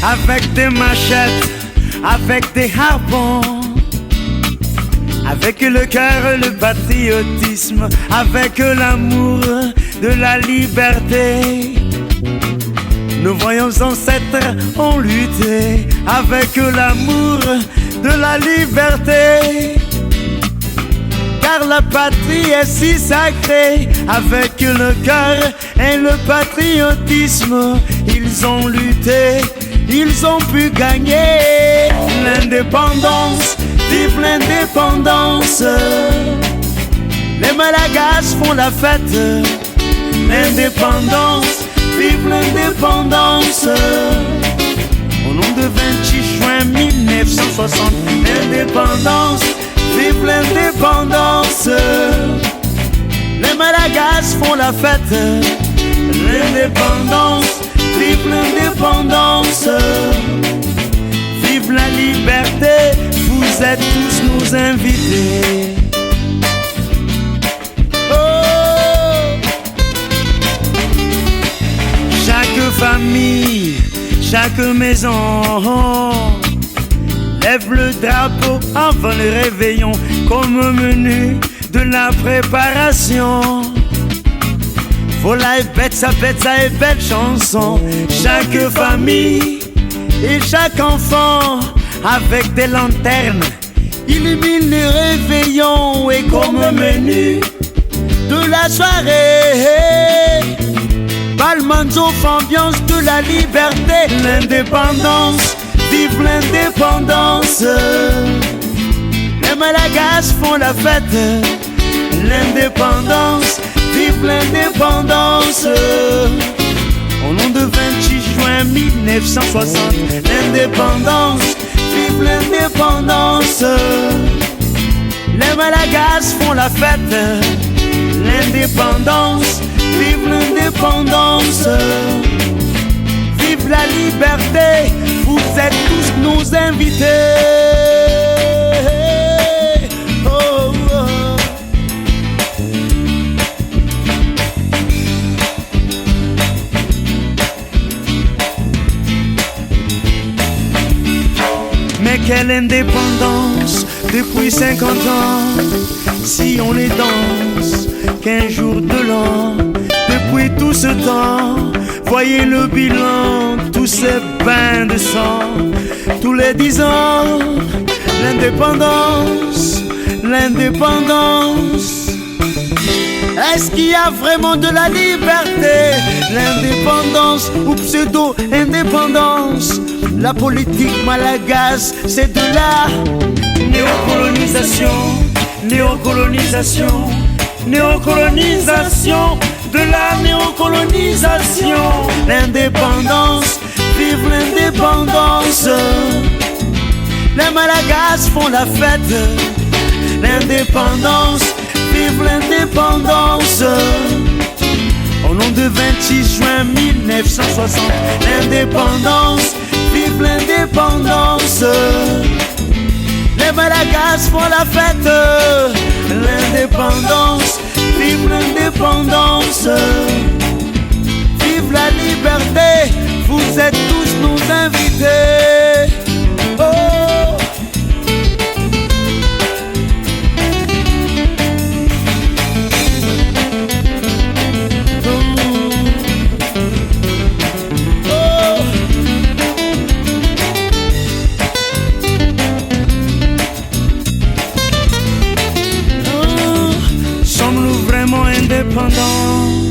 avec des machettes, avec des harpons, avec le cœur, le patriotisme, avec l'amour de la liberté. Nos voyons ancêtres ont lutté avec l'amour de la liberté. Car la patrie est si sacrée, avec le cœur et le patriotisme, ils ont lutté, ils ont pu gagner l'indépendance. Vive l'indépendance. Les Malagasy font la fête. L'indépendance, vive l'indépendance. Au nom de 26 juin 1960, l'indépendance, vive l'indépendance. Les Malagasy font la fête. L'indépendance, vive l'indépendance. Vive la liberté, vous êtes tous nos invités. Oh! Chaque famille, chaque maison lève le drapeau avant le réveillon comme menu de la préparation. Volaille, bête, et belle chanson. Chaque famille et chaque enfant avec des lanternes illumine le réveillon. Et comme menu de la soirée, Balmanzo ambiance de la liberté. L'indépendance, vive l'indépendance. Les Malagasy font la fête. L'indépendance, vive l'indépendance. Au nom de 26 juin 1960, l'indépendance, vive l'indépendance. Les Malagasy font la fête. L'indépendance, vive l'indépendance. Vive la liberté, vous êtes tous nos invités. Oh, oh. Mais quelle indépendance depuis 50 ans, si on les danse 15 jours de l'an. Depuis tout ce temps, voyez le bilan, tous ces bains de sang. Tous les 10 ans, l'indépendance, l'indépendance. Est-ce qu'il y a vraiment de la liberté? L'indépendance ou pseudo-indépendance? La politique malagasy, c'est de la néocolonisation, néocolonisation, néocolonisation, de la néocolonisation. L'indépendance, vive l'indépendance. Les Malagasy font la fête. L'indépendance, vive l'indépendance. Au nom de 26 juin 1960, l'indépendance, vive l'indépendance. Les Malagasy font la fête. L'indépendance, vive l'indépendance. Vive la liberté, vous êtes tous nos invités. Oh! Sommes-nous vraiment indépendants?